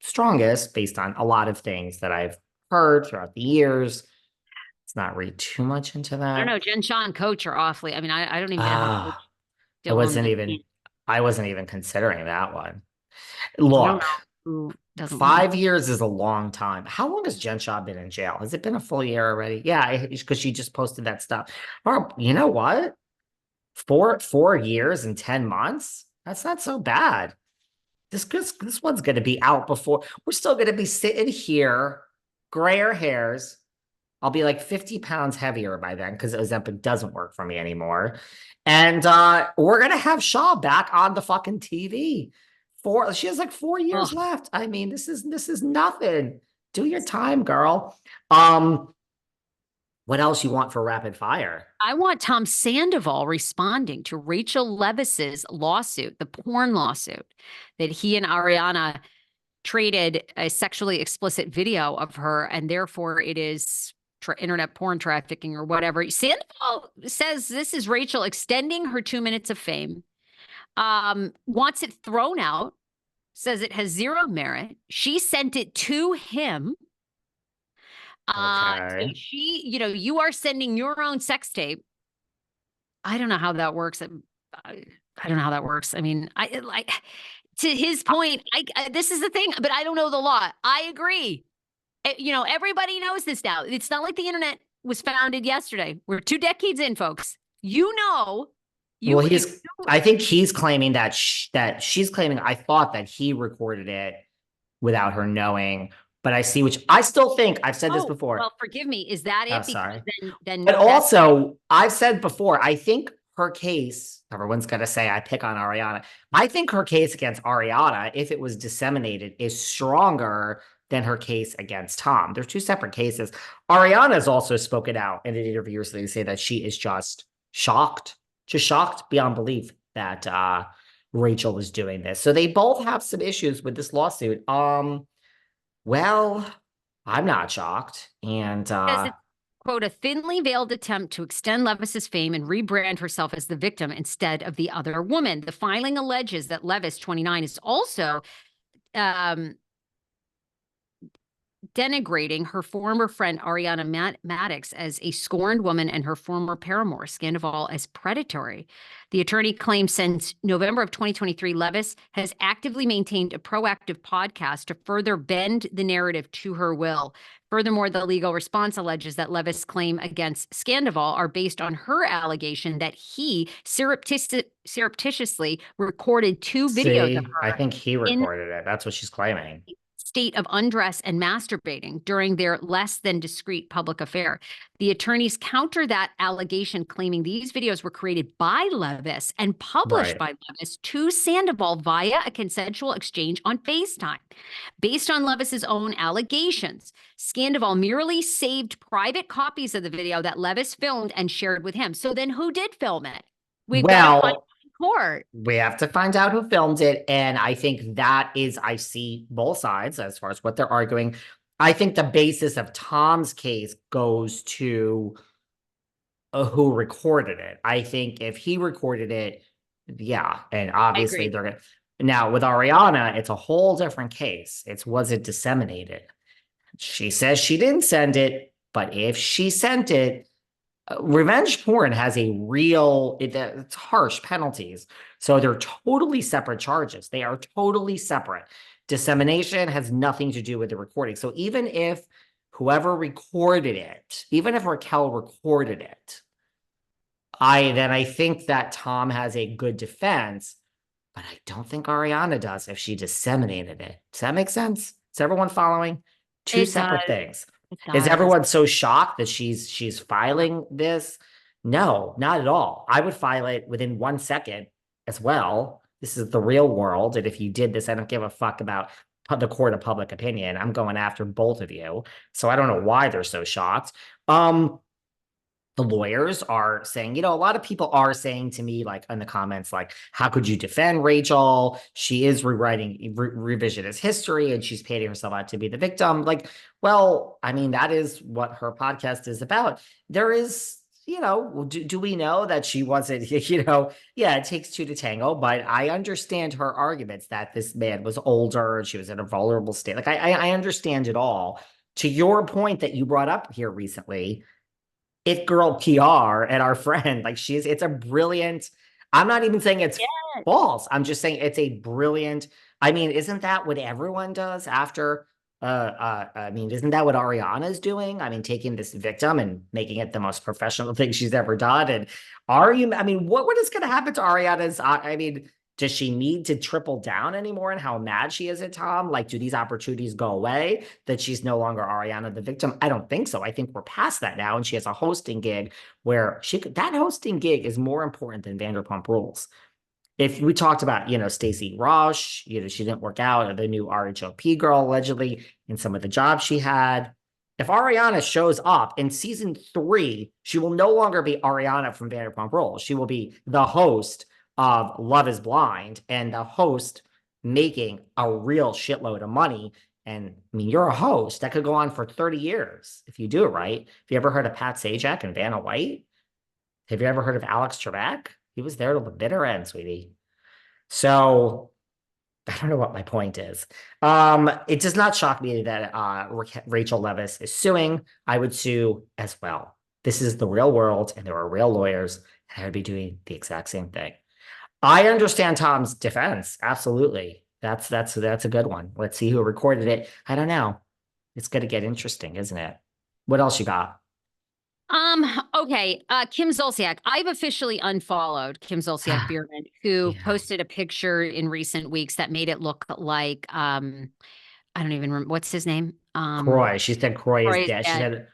strongest based on a lot of things that I've heard throughout the years. Let's not read too much into I don't that. know. Jen Shaw and Coach are awfully. I mean, I don't even know how Coach Ah, I still owns wasn't the even team. I wasn't even considering that one. I don't Look, know who doesn't want. 5 years is a long time. How long has Jen Shaw been in jail? Has it been a full year already? Yeah, because she just posted that stuff. Oh, you know what? 4 years and 10 months? That's not so bad. This one's gonna be out before we're still gonna be sitting here, grayer hairs. I'll be like 50 pounds heavier by then because Ozempic doesn't work for me anymore. And we're gonna have Shaw back on the fucking TV. She has like 4 years Oh, left. I mean, this is nothing. Do your time, girl. Um, what else you want for rapid fire? I want Tom Sandoval responding to Rachel Leviss's lawsuit, the porn lawsuit, that he and Ariana traded a sexually explicit video of her, and therefore it is internet porn trafficking or whatever. Sandoval says this is Rachel extending her 2 minutes of fame, wants it thrown out, says it has zero merit. She sent it to him. So Okay. she, you are sending your own sex tape. I don't know how that works. I don't know how that works. I mean, I like to his point. This is the thing, but I don't know the law. I agree. Everybody knows this now. It's not like the internet was founded yesterday. We're 2 decades in, folks. Well, If I think he's claiming that she's claiming I thought that he recorded it without her knowing, but I still think I've said this oh, before. well, forgive me. Is that Oh, it? Because sorry. then But that's also, I've said before, I think her case, everyone's going to say I pick on Ariana. I think her case against Ariana, if it was disseminated, is stronger than her case against Tom. They're two separate cases. Ariana has also spoken out in an interview recently to say that she is just shocked beyond belief that Rachel was doing this. So they both have some issues with this lawsuit. Well, I'm not shocked. And says it's, quote, a thinly veiled attempt to extend Leviss's fame and rebrand herself as the victim instead of the other woman. The filing alleges that Leviss, 29, is also um, denigrating her former friend Ariana Maddox as a scorned woman and her former paramour, Sandoval, as predatory. The attorney claims since November of 2023, Leviss has actively maintained a proactive podcast to further bend the narrative to her will. Furthermore, the legal response alleges that Leviss' claim against Sandoval are based on her allegation that he surreptitiously recorded two videos of see, I her think he in recorded it. That's what she's claiming. state of undress and masturbating during their less than discreet public affair. The attorneys counter that allegation, claiming these videos were created by Leviss and published Right. by Leviss to Sandoval via a consensual exchange on FaceTime. Based on Leviss's own allegations, Sandoval merely saved private copies of the video that Leviss filmed and shared with him. So then who did film it? We've got to find Well, court. we have to find out who filmed it. And I think that is, I see both sides as far as what they're arguing. I think the basis of Tom's case goes to who recorded it. I think if he recorded it, yeah. And I obviously agree. they're going to. Now with Ariana, it's a whole different case. Was it disseminated? She says she didn't send it, but if she sent it, revenge porn has it's harsh penalties. So they're totally separate charges. They are totally separate. Dissemination has nothing to do with the recording. So even if whoever recorded it, even if Raquel recorded it, I think that Tom has a good defense, but I don't think Ariana does if she disseminated it. Does that make sense? Is everyone following? Two It does. separate things. It Is does. everyone so shocked that she's filing this? No, not at all. I would file it within 1 second as well. This is the real world. And if you did this, I don't give a fuck about the court of public opinion. I'm going after both of you. So I don't know why they're so shocked. The lawyers are saying, a lot of people are saying to me, like in the comments, like, how could you defend Rachel? She is rewriting revisionist history and she's painting herself out to be the victim. Like, well, I mean, that is what her podcast is about. There is do we know that she wasn't, yeah, it takes two to tango, but I understand her arguments that this man was older and she was in a vulnerable state. Like, I understand it all. To your point that you brought up here recently, it girl PR and our friend, like it's a brilliant, I'm not even saying it's Yeah. false. I'm just saying it's a brilliant, I mean, isn't that what everyone does after I mean, isn't that what Ariana's doing? I mean, taking this victim and making it the most professional thing she's ever done. And I mean, what is going to happen to Ariana's? I mean, does she need to triple down anymore and how mad she is at Tom? Like, do these opportunities go away that she's no longer Ariana the victim? I don't think so. I think we're past that now. And she has a hosting gig where that hosting gig is more important than Vanderpump Rules. If we talked about, Stacey Roche, she didn't work out, or the new RHOP girl allegedly in some of the jobs she had. If Ariana shows up in season 3, she will no longer be Ariana from Vanderpump Rules. She will be the host of Love is Blind and the host making a real shitload of money. And I mean, you're a host that could go on for 30 years if you do it right. Have you ever heard of Pat Sajak and Vanna White? Have you ever heard of Alex Trebek? He was there till the bitter end, sweetie. So I don't know what my point is. It does not shock me that Rachel Leviss is suing. I would sue as well. This is the real world, and there are real lawyers, and I would be doing the exact same thing. I understand Tom's defense. Absolutely. That's a good one. Let's see who recorded it. I don't know. It's going to get interesting, isn't it? What else you got? Okay. Kim Zolciak. I've officially unfollowed Kim Zolciak Bierman, who Yeah. posted a picture in recent weeks that made it look like I don't even remember what's his name. Croy. She said Croy is Troy is dead. She dead said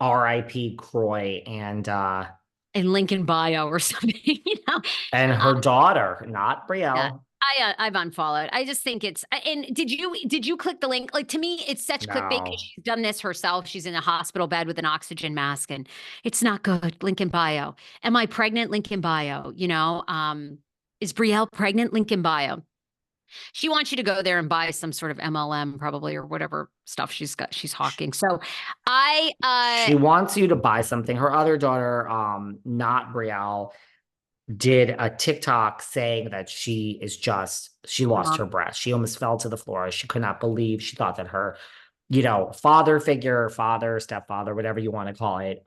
R.I.P. Croy in Lincoln Bio or something, and Uh, her daughter, not yeah. Brielle. I've unfollowed. I just think it's and did you click the link? Like to me, it's such clickbait because No. she's done this herself. She's in a hospital bed with an oxygen mask, and it's not good. Lincoln Bio. Am I pregnant? Lincoln Bio. Is Brielle pregnant? Lincoln Bio. She wants you to go there and buy some sort of MLM probably or whatever stuff she's hawking. So I She wants you to buy something. Her other daughter, not Brielle, did a TikTok saying that she lost her breath. She almost fell to the floor. She could not believe. She thought that her, father figure, father, stepfather, whatever you want to call it,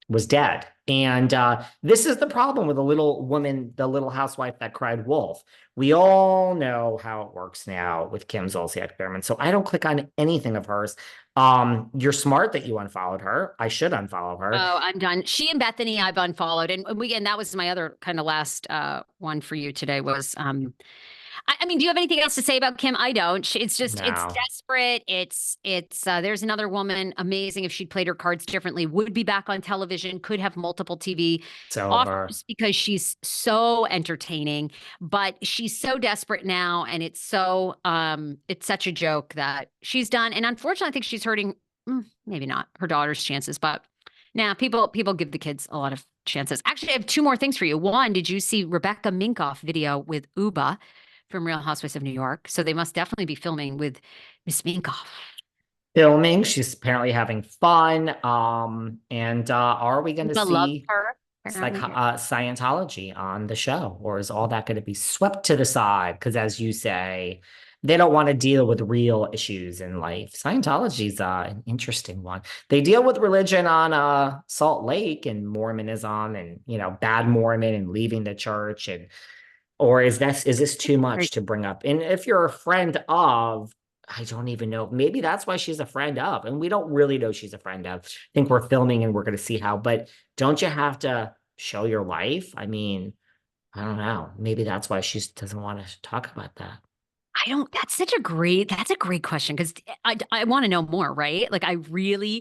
was dead. And this is the problem with the little woman, the little housewife that cried wolf. We all know how it works now with Kim Zolciak Bierman. So I don't click on anything of hers. You're smart that you unfollowed her. I should unfollow her. Oh, I'm done. She and Bethenny, I've unfollowed, and that was my other kind of last one for you today was I mean, do you have anything else to say about Kim? I don't. It's No, desperate. It's there's another woman, amazing if she'd played her cards differently, would be back on television, could have multiple TV it's over. offers because she's so entertaining, but she's so desperate now, and it's such a joke that she's done. And unfortunately, I think she's hurting, maybe not her daughter's chances, but now people give the kids a lot of chances. Actually, I have two more things for you. One, did you see Rebecca Minkoff video with Uba from Real Housewives of New York? So they must definitely be filming with Miss Minkoff. Filming. She's apparently having fun. And are we going to Uba loves see her, apparently. Scientology on the show, or is all that going to be swept to the side? Because as you say, they don't want to deal with real issues in life. Scientology's an interesting one. They deal with religion on Salt Lake and Mormonism and bad Mormon and leaving the church and or is this too much to bring up? And if you're a friend of, I don't even know. Maybe that's why she's a friend of, and we don't really know she's a friend of. I think we're filming and we're going to see how. But don't you have to show your life? I mean, I don't know. Maybe that's why she doesn't want to talk about that. I don't, that's a great question because I want to know more, right? Like I really